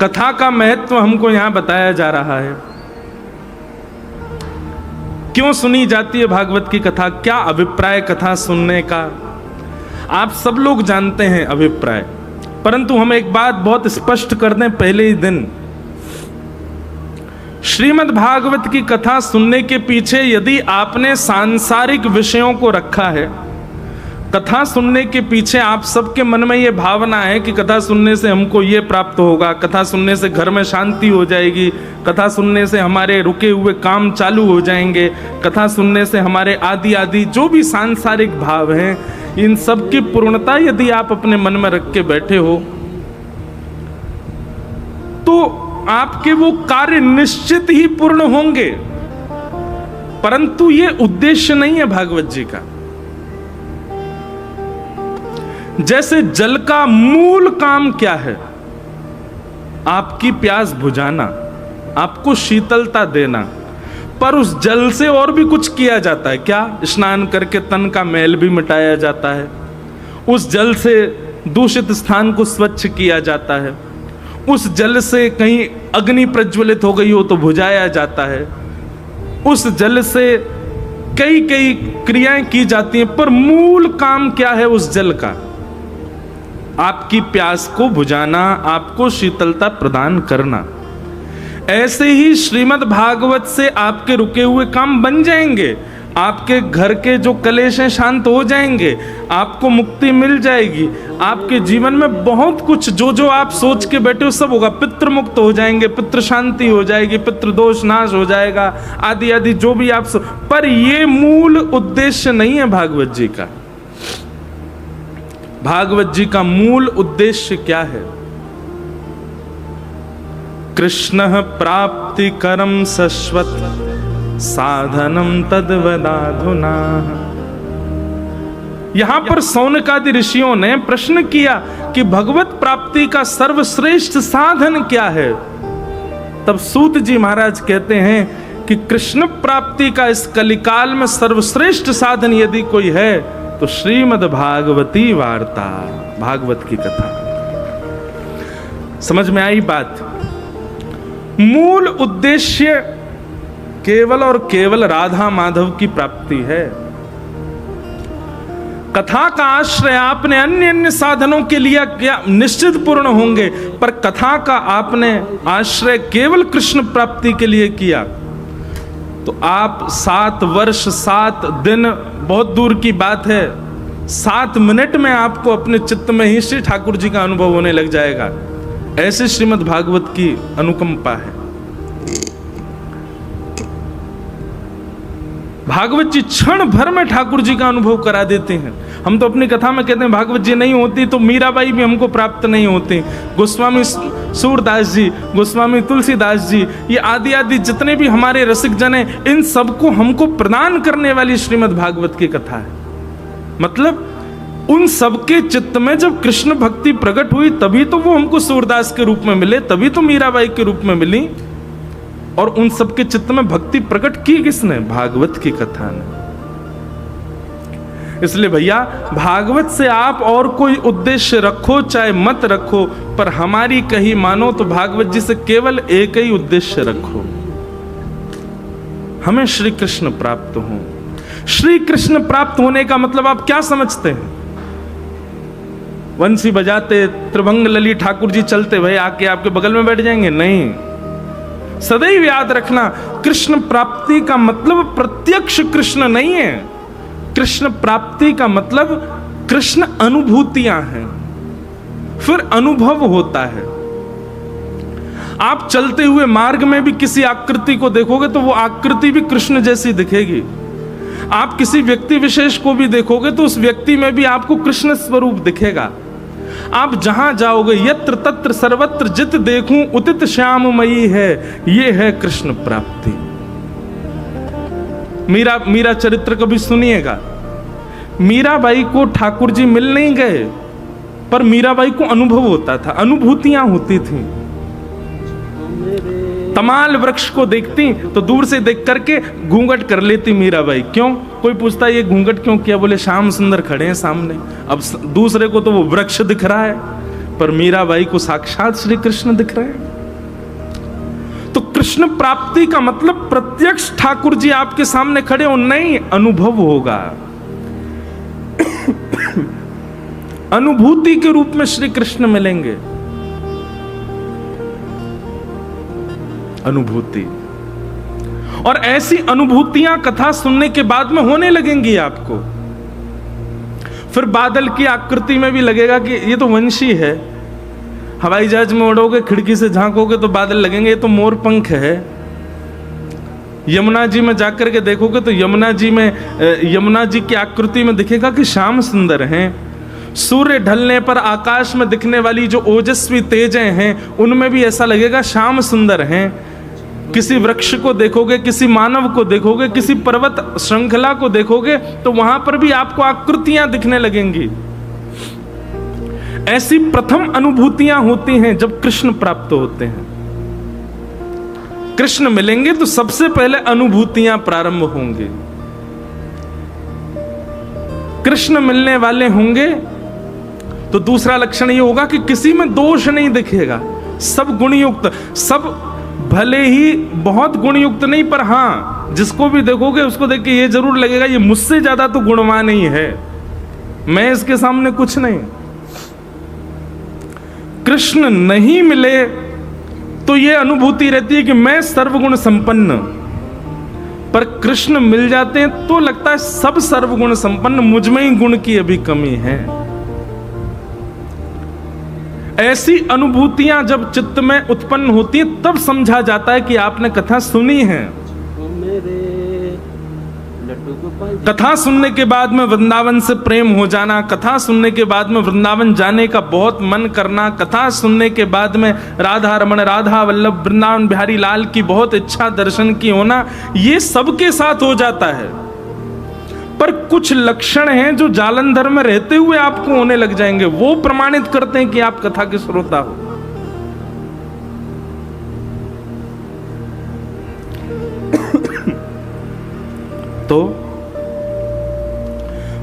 कथा का महत्व हमको यहां बताया जा रहा है। क्यों सुनी जाती है भागवत की कथा, क्या अभिप्राय कथा सुनने का, आप सब लोग जानते हैं अभिप्राय, परंतु हम एक बात बहुत स्पष्ट कर दें पहले ही दिन। श्रीमद् भागवत की कथा सुनने के पीछे यदि आपने सांसारिक विषयों को रखा है, कथा सुनने के पीछे आप सबके मन में ये भावना है कि कथा सुनने से हमको ये प्राप्त होगा, कथा सुनने से घर में शांति हो जाएगी, कथा सुनने से हमारे रुके हुए काम चालू हो जाएंगे, कथा सुनने से हमारे आदि आदि जो भी सांसारिक भाव हैं, इन सब की पूर्णता यदि आप अपने मन में रख के बैठे हो तो आपके वो कार्य निश्चित ही पूर्ण होंगे। परंतु ये उद्देश्य नहीं है भागवत जी का। जैसे जल का मूल काम क्या है? आपकी प्यास बुझाना, आपको शीतलता देना, पर उस जल से और भी कुछ किया जाता है। क्या? स्नान करके तन का मैल भी मिटाया जाता है, उस जल से दूषित स्थान को स्वच्छ किया जाता है, उस जल से कहीं अग्नि प्रज्वलित हो गई हो तो बुझाया जाता है, उस जल से कई कई क्रियाएं की जाती हैं, पर मूल काम क्या है उस जल का? आपकी प्यास को बुझाना, आपको शीतलता प्रदान करना। ऐसे ही श्रीमद् भागवत से आपके रुके हुए काम बन जाएंगे, आपके घर के जो कलेश हैं शांत हो जाएंगे, आपको मुक्ति मिल जाएगी, आपके जीवन में बहुत कुछ जो जो आप सोच के बैठे हो सब होगा। पितृ मुक्त हो जाएंगे, पितृ शांति हो जाएगी, पितृ दोष नाश हो जाएगा, आदि आदि जो भी आप पर ये मूल उद्देश्य नहीं है भागवत जी का। भागवत जी का मूल उद्देश्य क्या है? कृष्ण प्राप्ति करम शश्वत साधनम तद्वदाधुना। यहां पर सौनकादि ऋषियों ने प्रश्न किया कि भगवत प्राप्ति का सर्वश्रेष्ठ साधन क्या है? तब सूत जी महाराज कहते हैं कि कृष्ण प्राप्ति का इस कलिकाल में सर्वश्रेष्ठ साधन यदि कोई है तो श्रीमद् भागवती वार्ता, भागवत की कथा। समझ में आई बात? मूल उद्देश्य केवल और केवल राधा माधव की प्राप्ति है। कथा का आश्रय आपने अन्य अन्य साधनों के लिए क्या निश्चित पूर्ण होंगे, पर कथा का आपने आश्रय केवल कृष्ण प्राप्ति के लिए किया तो आप 7 वर्ष 7 दिन, बहुत दूर की बात है, 7 मिनट में आपको अपने चित्त में ही श्री ठाकुर जी का अनुभव होने लग जाएगा। ऐसे श्रीमद् भागवत की अनुकंपा है। भागवत जी क्षण भर में ठाकुर जी का अनुभव करा देते हैं। हम तो अपनी कथा में कहते हैं भागवत जी नहीं होती तो मीराबाई भी हमको प्राप्त नहीं होती, गोस्वामी सूरदास जी, गोस्वामी तुलसीदास जी, ये आदि आदि जितने भी हमारे रसिक जन हैं, इन सबको हमको प्रदान करने वाली श्रीमद् भागवत की कथा है। मतलब उन सबके चित्त में जब कृष्ण भक्ति प्रकट हुई तभी तो वो हमको सूरदास के रूप में मिले, तभी तो मीराबाई के रूप में मिली। और उन सबके चित्त में भक्ति प्रकट की किसने? भागवत की कथा ने। इसलिए भैया भागवत से आप और कोई उद्देश्य रखो चाहे मत रखो, पर हमारी कही मानो तो भागवत जी से केवल एक ही उद्देश्य रखो, हमें श्री कृष्ण प्राप्त हो। श्री कृष्ण प्राप्त होने का मतलब आप क्या समझते हैं? वंशी बजाते त्रिभंग लली ठाकुर जी चलते भाई आके आपके बगल में बैठ जाएंगे? नहीं। सदैव याद रखना, कृष्ण प्राप्ति का मतलब प्रत्यक्ष कृष्ण नहीं है। कृष्ण प्राप्ति का मतलब कृष्ण अनुभूतियां हैं, फिर अनुभव होता है। आप चलते हुए मार्ग में भी किसी आकृति को देखोगे तो वो आकृति भी कृष्ण जैसी दिखेगी। आप किसी व्यक्ति विशेष को भी देखोगे तो उस व्यक्ति में भी आपको कृष्ण स्वरूप दिखेगा। आप जहां जाओगे यत्र तत्र सर्वत्र जित देखूं उदित श्याममयी है, ये है कृष्ण प्राप्ति। मीरा चरित्र कभी सुनिएगा। मीराबाई को ठाकुर जी मिल नहीं गए, पर मीराबाई को अनुभव होता था, अनुभूतियां होती थीं। तमाल वृक्ष को देखती तो दूर से देख करके घूंघट कर लेती मीराबाई। क्यों? कोई पूछता ये घूंघट क्यों किया? बोले श्याम सुंदर खड़े हैं सामने। अब दूसरे को तो वो वृक्ष दिख रहा है, पर मीराबाई को साक्षात श्री कृष्ण दिख रहे हैं। कृष्ण प्राप्ति का मतलब प्रत्यक्ष ठाकुर जी आपके सामने खड़े हो नहीं, अनुभव होगा। अनुभूति के रूप में श्री कृष्ण मिलेंगे। अनुभूति, और ऐसी अनुभूतियां कथा सुनने के बाद में होने लगेंगी आपको। फिर बादल की आकृति में भी लगेगा कि ये तो वंशी है। हवाई जहाज में उड़ोगे, खिड़की से झांकोगे तो बादल लगेंगे ये तो मोर पंख है। यमुना जी में जाकर के देखोगे तो यमुना जी की आकृति में दिखेगा कि श्याम सुंदर हैं। सूर्य ढलने पर आकाश में दिखने वाली जो ओजस्वी तेजें हैं उनमें भी ऐसा लगेगा श्याम सुंदर हैं। किसी वृक्ष को देखोगे, किसी मानव को देखोगे, किसी पर्वत श्रृंखला को देखोगे तो वहां पर भी आपको आकृतियां दिखने लगेंगी। ऐसी प्रथम अनुभूतियां होती हैं जब कृष्ण प्राप्त होते हैं। कृष्ण मिलेंगे तो सबसे पहले अनुभूतियां प्रारंभ होंगी। कृष्ण मिलने वाले होंगे तो दूसरा लक्षण ये होगा कि किसी में दोष नहीं दिखेगा, सब गुणयुक्त, सब भले ही बहुत गुणयुक्त नहीं, पर हां जिसको भी देखोगे उसको देख के ये जरूर लगेगा ये मुझसे ज्यादा तो गुणवान ही है, मैं इसके सामने कुछ नहीं। कृष्ण नहीं मिले तो ये अनुभूति रहती है कि मैं सर्वगुण संपन्न, पर कृष्ण मिल जाते हैं तो लगता है सब सर्वगुण संपन्न, मुझ में ही गुण की अभी कमी है। ऐसी अनुभूतियां जब चित्त में उत्पन्न होती हैं तब समझा जाता है कि आपने कथा सुनी है। कथा सुनने के बाद में वृंदावन से प्रेम हो जाना, कथा सुनने के बाद में वृंदावन जाने का बहुत मन करना, कथा सुनने के बाद में राधा रमण, राधा वल्लभ, वृंदावन बिहारी लाल की बहुत इच्छा दर्शन की होना, ये सबके साथ हो जाता है। पर कुछ लक्षण हैं जो जालंधर में रहते हुए आपको होने लग जाएंगे, वो प्रमाणित करते हैं कि आप कथा के श्रोता हो। तो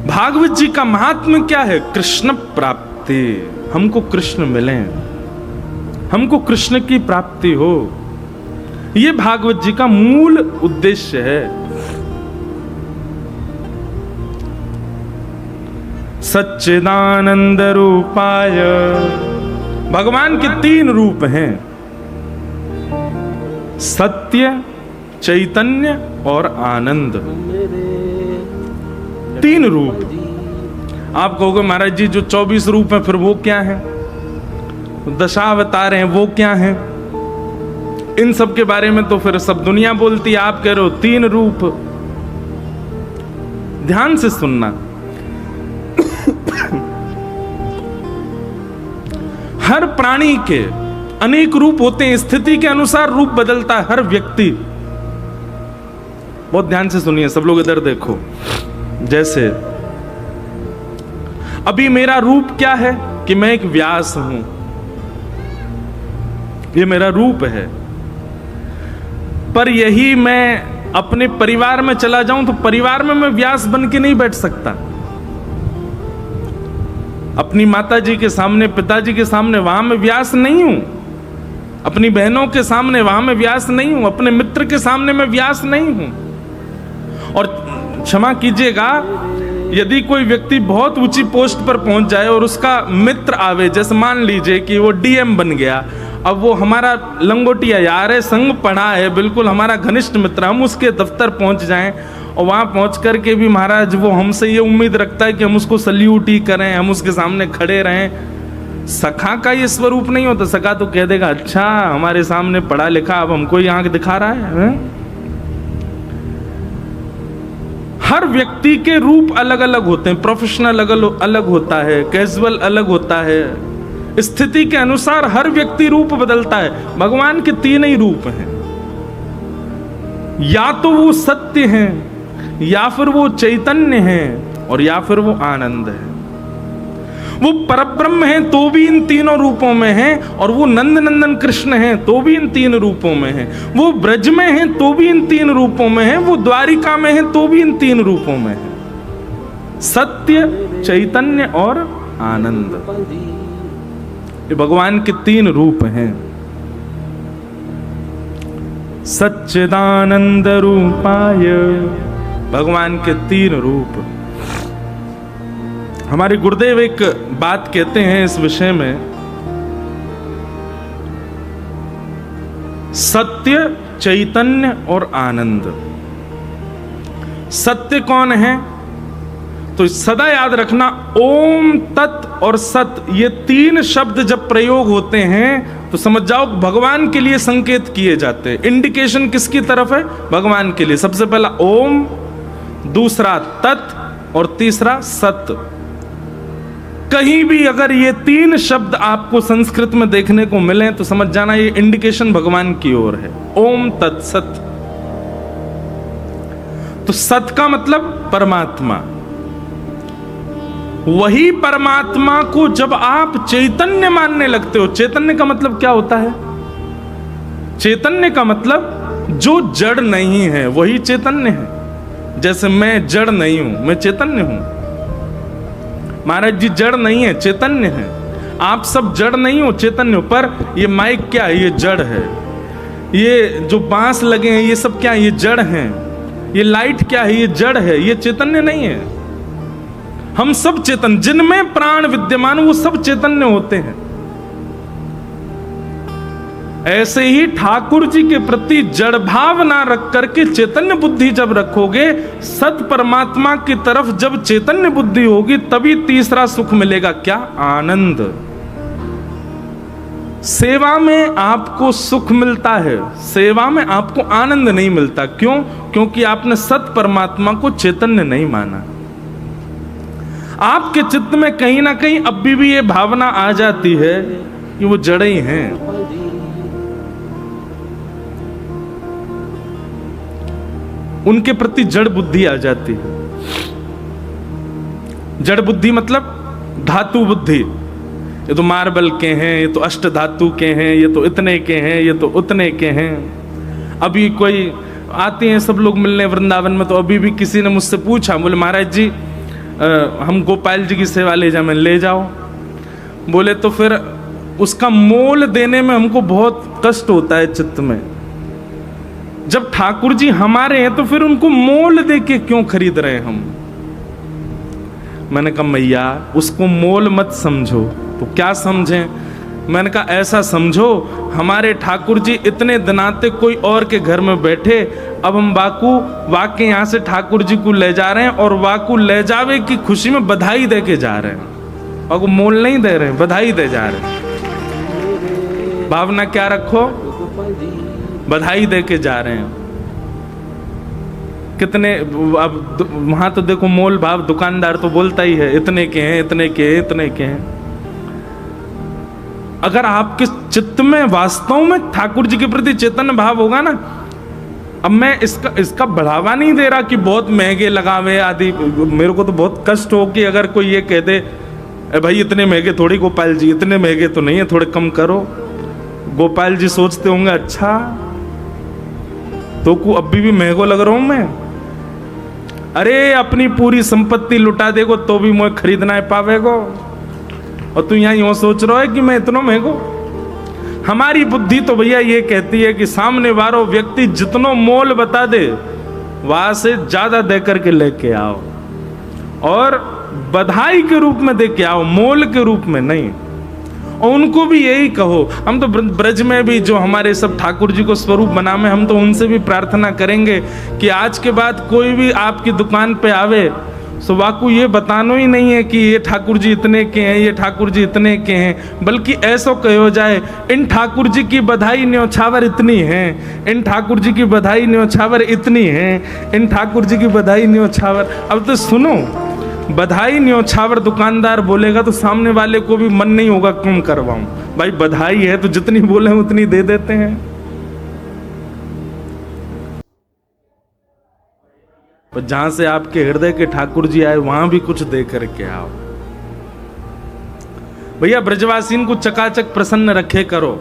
भागवत जी का महात्म्य क्या है? कृष्ण प्राप्ति, हमको कृष्ण मिले, हमको कृष्ण की प्राप्ति हो, यह भागवत जी का मूल उद्देश्य है। सच्चिदानंद रूपाय, भगवान के 3 रूप हैं, सत्य, चैतन्य और आनंद। 3 रूप। आप कहोगे महाराज जी जो 24 रूप हैं फिर वो क्या है, दशावतार हैं वो क्या हैं? इन सब के बारे में तो फिर सब दुनिया बोलती है, आप कह रहे हो 3 रूप। ध्यान से सुनना, हर प्राणी के अनेक रूप होते हैं, स्थिति के अनुसार रूप बदलता है हर व्यक्ति। बहुत ध्यान से सुनिए सब लोग, इधर देखो। जैसे अभी मेरा रूप क्या है कि मैं एक व्यास हूं, ये मेरा रूप है। पर यही मैं अपने परिवार में चला जाऊं तो परिवार में मैं व्यास बन के नहीं बैठ सकता। अपनी माता जी के सामने, पिताजी के सामने वहां मैं व्यास नहीं हूं, अपनी बहनों के सामने वहां मैं व्यास नहीं हूं, अपने मित्र के सामने मैं व्यास नहीं हूं। और क्षमा कीजिएगा, यदि कोई व्यक्ति बहुत ऊंची पोस्ट पर पहुंच जाए और उसका मित्र आवे, जैसे मान लीजिए कि वो डीएम बन गया, अब वो हमारा लंगोटिया यार है, संग पढ़ा है, बिल्कुल हमारा घनिष्ठ मित्र, हम उसके दफ्तर पहुंच जाएं और वहां पहुंच करके भी महाराज वो हमसे ये उम्मीद रखता है कि हम उसको सल्यूट ही करें, हम उसके सामने खड़े रहें। सखा का ये स्वरूप नहीं होता। सखा तो कह देगा अच्छा हमारे सामने पढ़ा लिखा, अब हमको ही आंख दिखा रहा है। हर व्यक्ति के रूप अलग अलग होते हैं, प्रोफेशनल अलग होता है, कैजुअल अलग होता है, स्थिति के अनुसार हर व्यक्ति रूप बदलता है। भगवान के 3 ही रूप हैं, या तो वो सत्य हैं, या फिर वो चैतन्य हैं, और या फिर वो आनंद है। वो परब्रह्म हैं तो भी इन 3 रूपों में हैं, और वो नंद नंदन कृष्ण हैं तो भी इन 3 रूपों में हैं। वो ब्रज में हैं तो भी इन 3 रूपों में हैं, वो द्वारिका में हैं तो भी इन 3 रूपों में हैं। सत्य, चैतन्य और आनंद, ये भगवान के 3 रूप हैं। सच्चिदानंद रूपाय। भगवान के 3 रूप। हमारे गुरुदेव एक बात कहते हैं इस विषय में, सत्य, चैतन्य और आनंद। सत्य कौन है? तो सदा याद रखना, ओम, तत् और सत, ये 3 शब्द जब प्रयोग होते हैं तो समझ जाओ भगवान के लिए संकेत किए जाते हैं। इंडिकेशन किसकी तरफ है? भगवान के लिए। सबसे पहला ओम, दूसरा तत् और तीसरा सत। कहीं भी अगर ये 3 शब्द आपको संस्कृत में देखने को मिले तो समझ जाना ये इंडिकेशन भगवान की ओर है। ओम तत् सत। तो सत का मतलब परमात्मा। वही परमात्मा को जब आप चैतन्य मानने लगते हो, चैतन्य का मतलब क्या होता है? चैतन्य का मतलब जो जड़ नहीं है वही चैतन्य है। जैसे मैं जड़ नहीं हूं, मैं चैतन्य हूं। महाराज जी जड़ नहीं है, चैतन्य है। आप सब जड़ नहीं हो, चैतन्य हो। पर ये माइक क्या है? ये जड़ है। ये जो बांस लगे हैं ये सब क्या है? ये जड़ हैं। ये लाइट क्या है? ये जड़ है, ये चैतन्य नहीं है। हम सब चेतन, जिनमें प्राण विद्यमान वो सब चैतन्य होते हैं। ऐसे ही ठाकुर जी के प्रति जड़ भाव ना रख करके चैतन्य बुद्धि जब रखोगे, सत परमात्मा की तरफ जब चैतन्य बुद्धि होगी, तभी तीसरा सुख मिलेगा। क्या? आनंद। सेवा में आपको सुख मिलता है, सेवा में आपको आनंद नहीं मिलता। क्यों? क्योंकि आपने सत परमात्मा को चैतन्य नहीं माना। आपके चित्त में कहीं ना कहीं अब भी ये भावना आ जाती है कि वो जड़ ही हैं। उनके प्रति जड़ बुद्धि आ जाती है। जड़ बुद्धि मतलब धातु बुद्धि। ये तो मार्बल के हैं, ये तो अष्ट धातु के हैं, ये तो इतने के हैं, ये तो उतने के हैं। अभी कोई आते हैं सब लोग मिलने वृंदावन में, तो अभी भी किसी ने मुझसे पूछा, बोले महाराज जी हम गोपाल जी की सेवा ले जाए। मैं ले जाओ। बोले तो फिर उसका मोल देने में हमको बहुत कष्ट होता है चित्त में। जब ठाकुर जी हमारे हैं तो फिर उनको मोल दे के क्यों खरीद रहे हैं हम? मैंने कहा मैया उसको मोल मत समझो। तो क्या समझें? मैंने कहा ऐसा समझो, हमारे ठाकुर जी इतने दिनाते कोई और के घर में बैठे, अब हम वाके यहाँ से ठाकुर जी को ले जा रहे हैं और वाकू ले जावे की खुशी में बधाई दे के जा रहे हैं। और मोल नहीं दे रहे हैं, बधाई दे जा रहे हैं। भावना क्या रखो? बधाई दे के जा रहे हैं। कितने अब वहां तो देखो मोल भाव, दुकानदार तो बोलता ही है इतने के हैं, इतने के हैं, इतने के हैं। अगर आपके चित्त में वास्तव में ठाकुर जी के प्रति चैतन्य भाव होगा ना, अब मैं इसका बढ़ावा नहीं दे रहा कि बहुत महंगे लगावे आदि। मेरे को तो बहुत कष्ट हो कि अगर कोई ये कह दे भाई इतने महंगे थोड़ी गोपाल जी, इतने महंगे तो नहीं है, थोड़े कम करो। गोपाल जी सोचते होंगे अच्छा तो को अभी भी महंगो लग रहा हूं मैं। अरे अपनी पूरी संपत्ति लुटा देगो तो भी मुझे खरीदना है पावेगो, और तू यहाँ यूं सोच रहा है कि मैं इतना महंगो। हमारी बुद्धि तो भैया ये कहती है कि सामने वाला व्यक्ति जितनो मोल बता दे वहां से ज्यादा दे करके लेके आओ, और बधाई के रूप में दे के आओ, मोल के रूप में नहीं। और उनको भी यही कहो। हम तो ब्रज में भी जो हमारे सब ठाकुर जी को स्वरूप बना में, हम तो उनसे भी प्रार्थना करेंगे कि आज के बाद कोई भी आपकी दुकान पे आवे सो वाकू ये बताना ही नहीं है कि ये ठाकुर जी इतने के हैं, ये ठाकुर जी इतने के हैं, बल्कि ऐसा कहो जाए इन ठाकुर जी की बधाई न्योछावर इतनी है, इन ठाकुर जी की बधाई न्योछावर इतनी है, इन ठाकुर जी की बधाई न्योछावर। अब तो सुनो, बधाई न्योछावर दुकानदार बोलेगा तो सामने वाले को भी मन नहीं होगा कम करवाऊं। भाई बधाई है तो जितनी बोले उतनी दे देते हैं। और जहां से आपके हृदय के ठाकुर जी आए वहां भी कुछ दे करके आओ। भैया ब्रजवासीन को चकाचक प्रसन्न रखे करो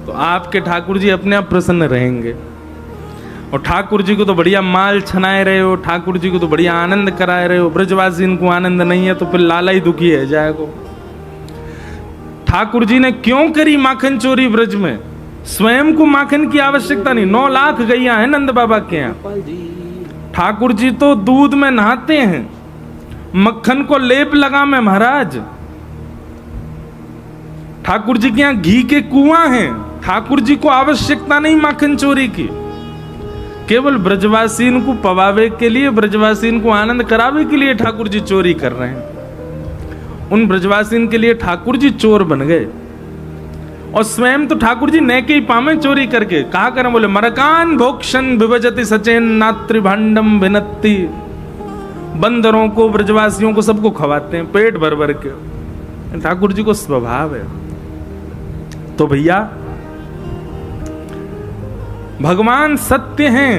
तो आपके ठाकुर जी अपने आप प्रसन्न रहेंगे। और ठाकुर जी को तो बढ़िया माल छनाए रहे हो, ठाकुर जी को तो बढ़िया आनंद कराए रहे हो, ब्रजवासीन को आनंद नहीं है तो फिर लाला ही दुखी है जाएगा। ठाकुर जी ने क्यों करी माखन चोरी ब्रज में? स्वयं को माखन की आवश्यकता नहीं। 9 लाख गैया है नंद बाबा के यहाँ। ठाकुर जी तो दूध में नहाते हैं, मक्खन को लेप लगा में महाराज। ठाकुर जी के यहाँ घी के कुआं हैं। ठाकुर जी को आवश्यकता नहीं माखन चोरी की। केवल ब्रजवासीन को पवावे के लिए, ब्रजवासीन को आनंद करावे के लिए ठाकुर जी चोरी कर रहे हैं। उन ब्रजवासीन के लिए ठाकुर जी चोर बन गए। और स्वयं तो ठाकुर जी नेके ही पामे चोरी करके। कहा करें, बोले मरकान भोक्षण विभजति सचेन नात्रि भांडम भिनत्ति। बंदरों को, ब्रजवासियों को, सबको खवाते हैं पेट भर भर के। ठाकुर जी को स्वभाव है। तो भैया भगवान सत्य हैं,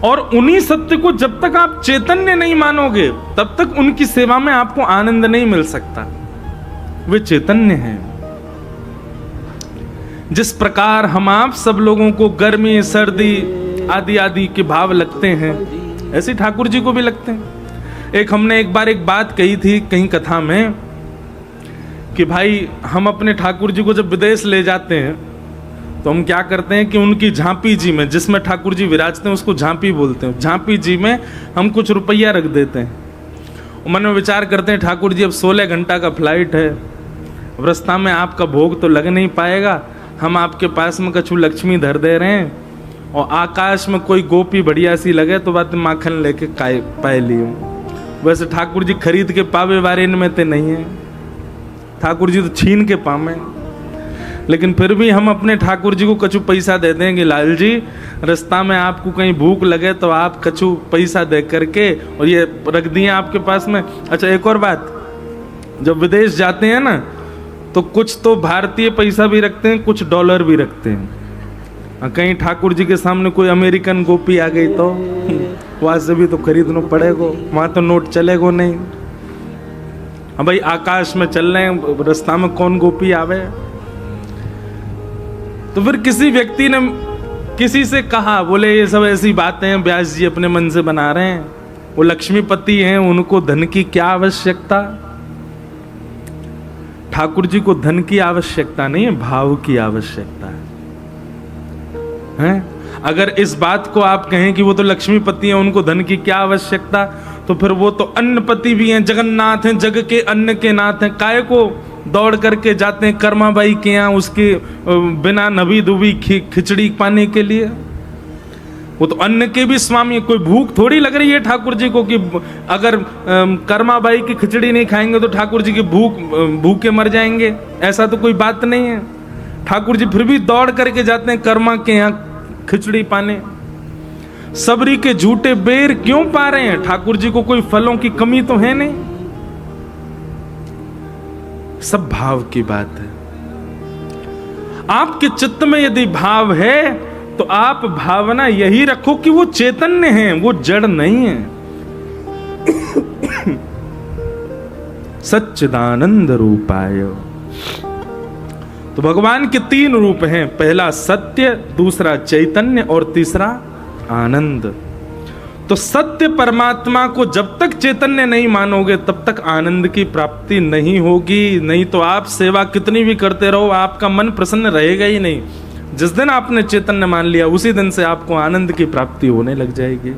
और उन्हीं सत्य को जब तक आप चैतन्य नहीं मानोगे तब तक उनकी सेवा में आपको आनंद नहीं मिल सकता। वे चैतन्य हैं। जिस प्रकार हम आप सब लोगों को गर्मी, सर्दी आदि आदि के भाव लगते हैं, ऐसे ठाकुर जी को भी लगते हैं। हमने एक बार एक बात कही थी कहीं कथा में कि भाई हम अपने ठाकुर जी को जब विदेश ले जाते हैं तो हम क्या करते हैं कि उनकी झांपी जी में, जिसमें ठाकुर जी विराजते हैं, उसको झांपी बोलते हैं, झांपी जी में हम कुछ रुपया रख देते हैं। मन में विचार करते हैं ठाकुर जी अब 16 घंटा का फ्लाइट है, रास्ता में आपका भोग तो लग नहीं पाएगा, हम आपके पास में कछु लक्ष्मी धर दे रहे हैं, और आकाश में कोई गोपी बढ़िया सी लगे तो बात माखन लेके पाए लियो। वैसे ठाकुर जी खरीद के पावे बारे में ते नहीं है, ठाकुर जी तो छीन के पावे। लेकिन फिर भी हम अपने ठाकुर जी को कछु पैसा दे देंगे, लाल जी रास्ता में आपको कहीं भूख लगे तो आप कछु पैसा दे करके और ये रख दिए आपके पास में। अच्छा एक और बात, जब विदेश जाते हैं ना तो कुछ तो भारतीय पैसा भी रखते हैं, कुछ डॉलर भी रखते हैं। कहीं ठाकुर जी के सामने कोई अमेरिकन गोपी आ गई तो वहां से भी तो खरीदना पड़ेगा, वहां तो नोट चलेगा नहीं। अब भाई आकाश में चल रहे हैं, रास्ता में कौन गोपी आवे। तो फिर किसी व्यक्ति ने किसी से कहा, बोले ये सब ऐसी बातें हैं व्यास जी अपने मन से बना रहे हैं, वो लक्ष्मीपति हैं, उनको धन की क्या आवश्यकता। ठाकुर जी को धन की आवश्यकता नहीं है, भाव की आवश्यकता है। अगर इस बात को आप कहें कि वो तो लक्ष्मीपति हैं, उनको धन की क्या आवश्यकता, तो फिर वो तो अन्नपति भी हैं, जगन्नाथ हैं, जग के अन्न के नाथ हैं। काय को दौड़ करके जाते हैं कर्माबाई के यहाँ उसके बिना नबी दुबी खिचड़ी पाने के लिए। वो तो अन्न के भी स्वामी है। कोई भूख थोड़ी लग रही है ठाकुर जी को कि अगर कर्माबाई की खिचड़ी नहीं खाएंगे तो ठाकुर जी की भूखे मर जाएंगे, ऐसा तो कोई बात नहीं है। ठाकुर जी फिर भी दौड़ करके जाते हैं कर्मा के यहाँ खिचड़ी पाने। सबरी के झूठे बेर क्यों पा रहे हैं? ठाकुर जी को कोई फलों की कमी तो है नहीं। सब भाव की बात है। आपके चित्त में यदि भाव है तो आप भावना यही रखो कि वो चैतन्य है, वो जड़ नहीं है। सच्चिदानंद रूपाय। तो भगवान के 3 रूप हैं, पहला सत्य, दूसरा चैतन्य और तीसरा आनंद। तो सत्य परमात्मा को जब तक चैतन्य नहीं मानोगे तब तक आनंद की प्राप्ति नहीं होगी। नहीं तो आप सेवा कितनी भी करते रहो, आपका मन प्रसन्न रहेगा ही नहीं। जिस दिन आपने चैतन्य मान लिया उसी दिन से आपको आनंद की प्राप्ति होने लग जाएगी।